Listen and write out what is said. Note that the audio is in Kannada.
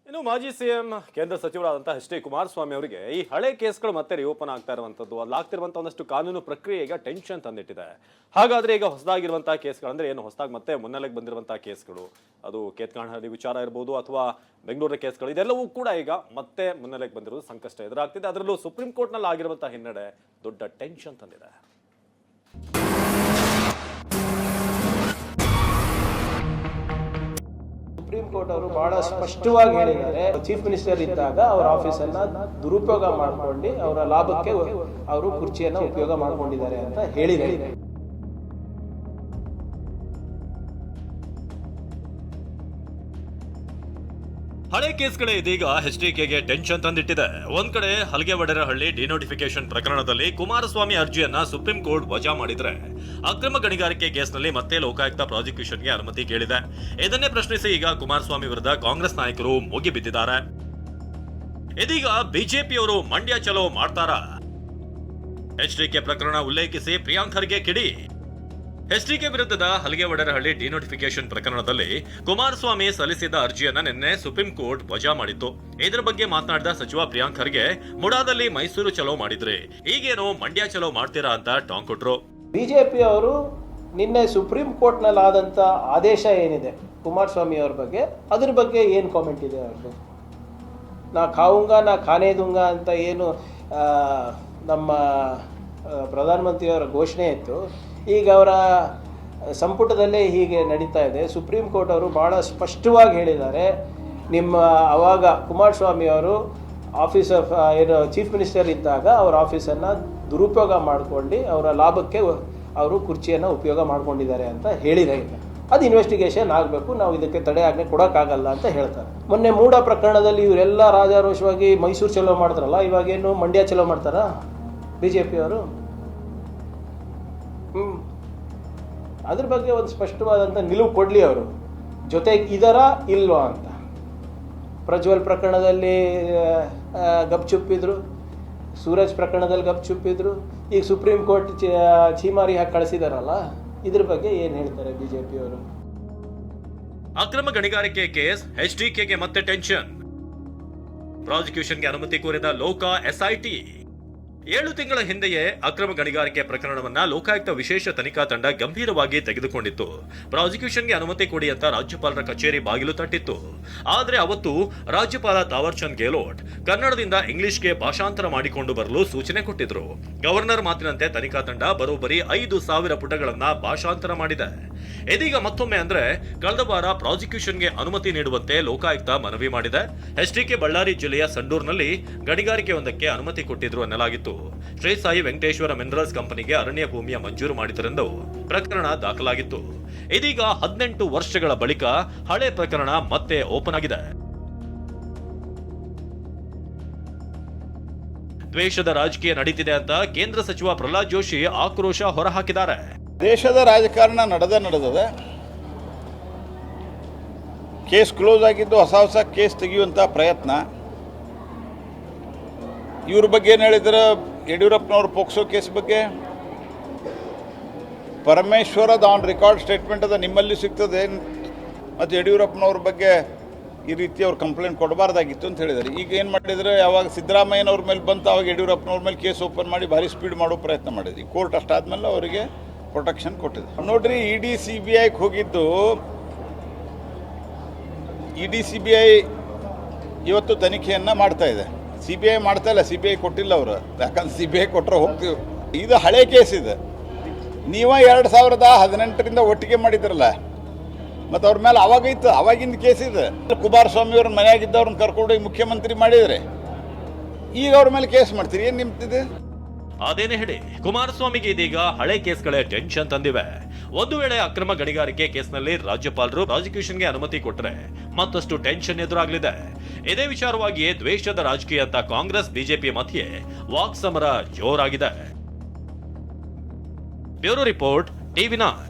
ಇನ್ನು ಮಾಜಿ ಸಿಎಂ ಕೇಂದ್ರ ಸಚಿವರಾದಂತಹ ಎಚ್ ಡಿ ಕುಮಾರಸ್ವಾಮಿ ಅವರಿಗೆ ಈ ಹಳೆ ಕೇಸ್ಗಳು ಮತ್ತೆ ರಿಓಪನ್ ಆಗ್ತಾ ಇರುವಂತದ್ದು, ಅಲ್ಲಾಗ್ತಿರುವಂತಹ ಒಂದಷ್ಟು ಕಾನೂನು ಪ್ರಕ್ರಿಯೆ ಈಗ ಟೆನ್ಷನ್ ತಂದಿಟ್ಟಿದೆ. ಹಾಗಾದ್ರೆ ಈಗ ಹೊಸದಾಗಿರುವಂತಹ ಕೇಸ್ಗಳು ಅಂದ್ರೆ ಏನು, ಹೊಸದಾಗಿ ಮತ್ತೆ ಮುನ್ನೆಲೆಗೆ ಬಂದಿರುವಂತಹ ಕೇಸ್ಗಳು, ಅದು ಕೇತ್ಕಾಣಹಳ್ಳಿ ವಿಚಾರ ಇರಬಹುದು ಅಥವಾ ಬೆಂಗಳೂರಿನ ಕೇಸ್ಗಳು, ಇದೆಲ್ಲವೂ ಕೂಡ ಈಗ ಮತ್ತೆ ಮುನ್ನೆಲೆಗೆ ಬಂದಿರೋದು ಸಂಕಷ್ಟ ಎದುರಾಗ್ತಿದೆ. ಅದರಲ್ಲೂ ಸುಪ್ರೀಂ ಕೋರ್ಟ್ ನಲ್ಲಿ ಆಗಿರುವಂತಹ ಹಿನ್ನಡೆ ದೊಡ್ಡ ಟೆನ್ಷನ್ ತಂದಿದೆ. ಸುಪ್ರೀಂ ಕೋರ್ಟ್ ಅವರು ಬಹಳ ಸ್ಪಷ್ಟವಾಗಿ ಹೇಳಿದ್ದಾರೆ, ಚೀಫ್ ಮಿನಿಸ್ಟರ್ ಇದ್ದಾಗ ಅವರ ಆಫೀಸನ್ನ ದುರುಪಯೋಗ ಮಾಡ್ಕೊಂಡು ಅವರ ಲಾಭಕ್ಕೆ ಅವರು ಕುರ್ಚಿಯನ್ನ ಉಪಯೋಗ ಮಾಡ್ಕೊಂಡಿದ್ದಾರೆ ಅಂತ ಹೇಳಿದ್ದಾರೆ. ಹಳೆ ಕೇಸ್ಗಳೇ ಇದೀಗ ಎಚ್ಡಿಕೆಗೆ ಟೆನ್ಷನ್ ತಂದಿಟ್ಟಿದೆ. ಒಂದ್ ಕಡೆ ಹಲಗೆವಡರಹಳ್ಳಿ ಡಿನೋಟಿಫಿಕೇಶನ್ ಪ್ರಕರಣದಲ್ಲಿ ಕುಮಾರಸ್ವಾಮಿ ಅರ್ಜಿಯನ್ನ ಸುಪ್ರೀಂ ಕೋರ್ಟ್ ವಜಾ ಮಾಡಿದ್ರೆ, ಅಕ್ರಮ ಗಣಿಗಾರಿಕೆ ಕೇಸ್ನಲ್ಲಿ ಮತ್ತೆ ಲೋಕಾಯುಕ್ತ ಪ್ರಾಸಿಕ್ಯೂಷನ್ಗೆ ಅನುಮತಿ ಕೇಳಿದೆ. ಇದನ್ನೇ ಪ್ರಶ್ನಿಸಿ ಈಗ ಕುಮಾರಸ್ವಾಮಿ ವಿರುದ್ಧ ಕಾಂಗ್ರೆಸ್ ನಾಯಕರು ಮುಗಿಬಿದ್ದಿದ್ದಾರೆ. ಇದೀಗ ಬಿಜೆಪಿಯವರು ಮಂಡ್ಯ ಚಲೋ ಮಾಡ್ತಾರಾ? ಎಚ್ಡಿಕೆ ಪ್ರಕರಣ ಉಲ್ಲೇಖಿಸಿ ಪ್ರಿಯಾಂಕ್ ಖರ್ಗೆ ಕಿಡಿ. ಎಚ್ಡಿಕೆ ವಿರುದ್ಧದ ಹಲಗೆವಡರಹಳ್ಳಿ ಡಿನೋಟಿಫಿಕೇಶನ್ ಪ್ರಕರಣದಲ್ಲಿ ಕುಮಾರಸ್ವಾಮಿ ಸಲ್ಲಿಸಿದ ಅರ್ಜಿಯನ್ನ ನಿನ್ನೆ ಸುಪ್ರೀಂ ಕೋರ್ಟ್ ವಜಾ ಮಾಡಿತ್ತು. ಇದರ ಬಗ್ಗೆ ಮಾತನಾಡಿದ ಸಚಿವ ಪ್ರಿಯಾಂಕ್ ಖರ್ಗೆ, ಮುಡಾದಲ್ಲಿ ಮೈಸೂರು ಚಲೋ ಮಾಡಿದ್ರೆ ಈಗೇನೋ ಮಂಡ್ಯ ಚಲೋ ಮಾಡ್ತೀರಾ ಅಂತ ಟಾಂಗ್ ಕೊಟ್ರು. ಬಿಜೆಪಿ ಅವರು ನಿನ್ನೆ ಸುಪ್ರೀಂ ಕೋರ್ಟ್ ನಲ್ಲಿ ಆದಂತ ಆದೇಶ ಏನಿದೆ ಕುಮಾರಸ್ವಾಮಿ ಅವರ ಬಗ್ಗೆ, ಅದ್ರ ಬಗ್ಗೆ ಏನ್ ಕಾಮೆಂಟ್ ಇದೆ ಅವ್ರದ್ದು? ನಾ ಖಾವುಂಗ ನಾ ಖಾನೇ ದುಂಗ ಅಂತ ಏನು ನಮ್ಮ ಪ್ರಧಾನಮಂತ್ರಿಯವರ ಘೋಷಣೆ ಇತ್ತು, ಈಗ ಅವರ ಸಂಪುಟದಲ್ಲೇ ಹೀಗೆ ನಡೀತಾ ಇದೆ. ಸುಪ್ರೀಂ ಕೋರ್ಟ್ ಅವರು ಬಹಳ ಸ್ಪಷ್ಟವಾಗಿ ಹೇಳಿದ್ದಾರೆ, ನಿಮ್ಮ ಅವಾಗ ಕುಮಾರಸ್ವಾಮಿ ಅವರು ಏನು ಚೀಫ್ ಮಿನಿಸ್ಟರ್ ಇದ್ದಾಗ ಅವರ ಆಫೀಸನ್ನು ದುರುಪಯೋಗ ಮಾಡ್ಕೊಂಡು ಅವರ ಲಾಭಕ್ಕೆ ಅವರು ಕುರ್ಚಿಯನ್ನು ಉಪಯೋಗ ಮಾಡ್ಕೊಂಡಿದ್ದಾರೆ ಅಂತ ಹೇಳಿದ್ದಾರೆ. ಅದು ಇನ್ವೆಸ್ಟಿಗೇಷನ್ ಆಗಬೇಕು, ನಾವು ಇದಕ್ಕೆ ತಡೆ ಆಜ್ಞೆ ಕೊಡೋಕ್ಕಾಗಲ್ಲ ಅಂತ ಹೇಳ್ತಾರೆ. ಮೊನ್ನೆ ಮೂಡ ಪ್ರಕರಣದಲ್ಲಿ ಇವರೆಲ್ಲ ರಾಜಾರೋಷವಾಗಿ ಮೈಸೂರು ಚಲೋ ಮಾಡಿದ್ರಲ್ಲ, ಇವಾಗೇನು ಮಂಡ್ಯ ಚಲೋ ಮಾಡ್ತಾರಾ ಬಿ ಜೆ ಪಿಯವರು? ಅದ್ರ ಬಗ್ಗೆ ಒಂದು ಸ್ಪಷ್ಟವಾದಂಥ ನಿಲುವು ಕೊಡಲಿ ಅವರು. ಜೊತೆಗೆ ಇದರ ಇಲ್ವಾ ಅಂತ. ಪ್ರಜ್ವಲ್ ಪ್ರಕರಣದಲ್ಲಿ ಗಪ್ಚುಪ್ಪಿದ್ರು, ಸೂರಜ್ ಪ್ರಕರಣದಲ್ಲಿ ಗಪ್ಚುಪ್ಪಿದ್ರು, ಈಗ ಸುಪ್ರೀಂ ಕೋರ್ಟ್ ಛೀಮಾರಿ ಹಾಕಿ ಕಳಿಸಿದಾರಲ್ಲ, ಇದ್ರ ಬಗ್ಗೆ ಏನು ಹೇಳ್ತಾರೆ ಬಿಜೆಪಿಯವರು? ಅಕ್ರಮ ಗಣಿಗಾರಿಕೆ ಕೇಸ್ ಎಚ್ಡಿಕೆಗೆ ಮತ್ತೆ ಟೆನ್ಷನ್. ಪ್ರಾಸಿಕ್ಯೂಷನ್ಗೆ ಅನುಮತಿ ಕೋರಿದ ಲೋಕ ಎಸ್ಐಟಿ. 7 ತಿಂಗಳ ಹಿಂದೆಯೇ ಅಕ್ರಮ ಗಣಿಗಾರಿಕೆ ಪ್ರಕರಣವನ್ನ ಲೋಕಾಯುಕ್ತ ವಿಶೇಷ ತನಿಖಾ ತಂಡ ಗಂಭೀರವಾಗಿ ತೆಗೆದುಕೊಂಡಿತ್ತು. ಪ್ರಾಸಿಕ್ಯೂಷನ್ಗೆ ಅನುಮತಿ ಕೊಡಿ ಅಂತ ರಾಜ್ಯಪಾಲರ ಕಚೇರಿ ಬಾಗಿಲು ತಟ್ಟಿತ್ತು. ಆದರೆ ಅವತ್ತು ರಾಜ್ಯಪಾಲ ತಾವರ್ ಚಂದ್ ಗೆಹ್ಲೋಟ್ ಕನ್ನಡದಿಂದ ಇಂಗ್ಲಿಷ್ಗೆ ಭಾಷಾಂತರ ಮಾಡಿಕೊಂಡು ಬರಲು ಸೂಚನೆ ಕೊಟ್ಟಿದ್ರು. ಗವರ್ನರ್ ಮಾತಿನಂತೆ ತನಿಖಾ ತಂಡ ಬರೋಬ್ಬರಿ 5,000 ಪುಟಗಳನ್ನ ಭಾಷಾಂತರ ಮಾಡಿದೆ. ಇದೀಗ ಮತ್ತೊಮ್ಮೆ ಅಂದ್ರೆ ಕಳೆದ ವಾರ ಪ್ರಾಸಿಕ್ಯೂಷನ್ಗೆ ಅನುಮತಿ ನೀಡುವಂತೆ ಲೋಕಾಯುಕ್ತ ಮನವಿ ಮಾಡಿದೆ. ಎಚ್ಡಿಕೆ ಬಳ್ಳಾರಿ ಜಿಲ್ಲೆಯ ಸಂಡೂರಿನಲ್ಲಿ ಗಣಿಗಾರಿಕೆಯೊಂದಕ್ಕೆ ಅನುಮತಿ ಕೊಟ್ಟಿದ್ರು ಎನ್ನಲಾಗಿತ್ತು. ಶ್ರೀ ಸಾಯಿ ವೆಂಕಟೇಶ್ವರ ಮಿನರಲ್ಸ್ ಕಂಪನಿಗೆ ಅರಣ್ಯ ಭೂಮಿಯ ಮಂಜೂರು ಮಾಡಿದರೆಂದು ಪ್ರಕರಣ ದಾಖಲಾಗಿತ್ತು. ಇದೀಗ 18 ವರ್ಷಗಳ ಬಳಿಕ ಹಳೆ ಪ್ರಕರಣ ಮತ್ತೆ ಓಪನ್ ಆಗಿದೆ. ದ್ವೇಷದ ರಾಜಕೀಯ ನಡೀತಿದೆ ಅಂತ ಕೇಂದ್ರ ಸಚಿವ ಪ್ರಹ್ಲಾದ್ ಜೋಶಿ ಆಕ್ರೋಶ ಹೊರಹಾಕಿದ್ದಾರೆ. ದೇಶದ ರಾಜಕಾರಣ ನಡೆದದೆ. ಕೇಸ್ ಕ್ಲೋಸ್ ಆಗಿದ್ದು ಹೊಸ ಕೇಸ್ ತೆಗೆಯುವಂಥ ಪ್ರಯತ್ನ. ಇವ್ರ ಬಗ್ಗೆ ಏನು ಹೇಳಿದ್ರೆ, ಯಡಿಯೂರಪ್ಪನವ್ರ ಪೋಕ್ಸೋ ಕೇಸ್ ಬಗ್ಗೆ ಪರಮೇಶ್ವರದ ಆನ್ ರೆಕಾರ್ಡ್ ಸ್ಟೇಟ್ಮೆಂಟ್ ಅದ, ನಿಮ್ಮಲ್ಲಿ ಸಿಗ್ತದೆ, ಮತ್ತು ಯಡಿಯೂರಪ್ಪನವ್ರ ಬಗ್ಗೆ ಈ ರೀತಿ ಅವ್ರು ಕಂಪ್ಲೇಂಟ್ ಕೊಡಬಾರ್ದಾಗಿತ್ತು ಅಂತ ಹೇಳಿದ್ದಾರೆ. ಈಗ ಏನು ಮಾಡಿದರೆ, ಯಾವಾಗ ಸಿದ್ದರಾಮಯ್ಯನವ್ರ ಮೇಲೆ ಬಂತು ಅವಾಗ ಯಡಿಯೂರಪ್ಪನವ್ರ ಮೇಲೆ ಕೇಸ್ ಓಪನ್ ಮಾಡಿ ಭಾರಿ ಸ್ಪೀಡ್ ಮಾಡೋ ಪ್ರಯತ್ನ ಮಾಡಿದ್ವಿ. ಕೋರ್ಟ್ ಅಷ್ಟಾದ್ಮೇಲೆ ಅವರಿಗೆ ಪ್ರೊಟೆಕ್ಷನ್ ಕೊಟ್ಟಿದೆ. ನೋಡ್ರಿ, ಇಡಿ CBIಗೆ ಹೋಗಿದ್ದು, ಇಡಿ CBI ಇವತ್ತು ತನಿಖೆಯನ್ನು ಮಾಡ್ತಾ ಇದೆ. CBI ಮಾಡ್ತಾ ಇಲ್ಲ, CBI ಕೊಟ್ಟಿಲ್ಲ ಅವರು, ಯಾಕಂದ್ರೆ CBI ಕೊಟ್ಟರೆ ಹೋಗ್ತೀವಿ. ಇದು ಹಳೆ ಕೇಸ್ ಇದೆ. ನೀವ 2018ರಿಂದ ಒಟ್ಟಿಗೆ ಮಾಡಿದ್ರಲ್ಲ, ಮತ್ತು ಅವ್ರ ಮೇಲೆ ಅವಾಗಿತ್ತು, ಅವಾಗಿಂದ ಕೇಸ್ ಇದೆ. ಕುಮಾರಸ್ವಾಮಿ ಅವ್ರನ್ನ ಮನೆಯಾಗಿದ್ದವ್ರನ್ನ ಕರ್ಕೊಂಡೋಗಿ ಮುಖ್ಯಮಂತ್ರಿ ಮಾಡಿದರೆ ಈಗ ಅವ್ರ ಮೇಲೆ ಕೇಸ್ ಮಾಡ್ತೀರಿ, ಏನು ನಿಮ್ತಿದೆ? ಅದೇನೇ ಹೇಳಿ, ಕುಮಾರಸ್ವಾಮಿಗೆ ಇದೀಗ ಹಳೆ ಕೇಸ್ಗಳೇ ಟೆನ್ಷನ್ ತಂದಿವೆ. ಒಂದು ವೇಳೆ ಅಕ್ರಮ ಗಣಿಗಾರಿಕೆ ಕೇಸ್ನಲ್ಲಿ ರಾಜ್ಯಪಾಲರು ಪ್ರಾಸಿಕ್ಯೂಷನ್ಗೆ ಅನುಮತಿ ಕೊಟ್ಟರೆ ಮತ್ತಷ್ಟು ಟೆನ್ಷನ್ ಎದುರಾಗಲಿದೆ. ಇದೇ ವಿಚಾರವಾಗಿಯೇ ದ್ವೇಷದ ರಾಜಕೀಯ ಅಂತ ಕಾಂಗ್ರೆಸ್ ಬಿಜೆಪಿ ಮಧ್ಯೆ ವಾಕ್ಸಮರ ಜೋರಾಗಿದೆ. Bureau report, TV9.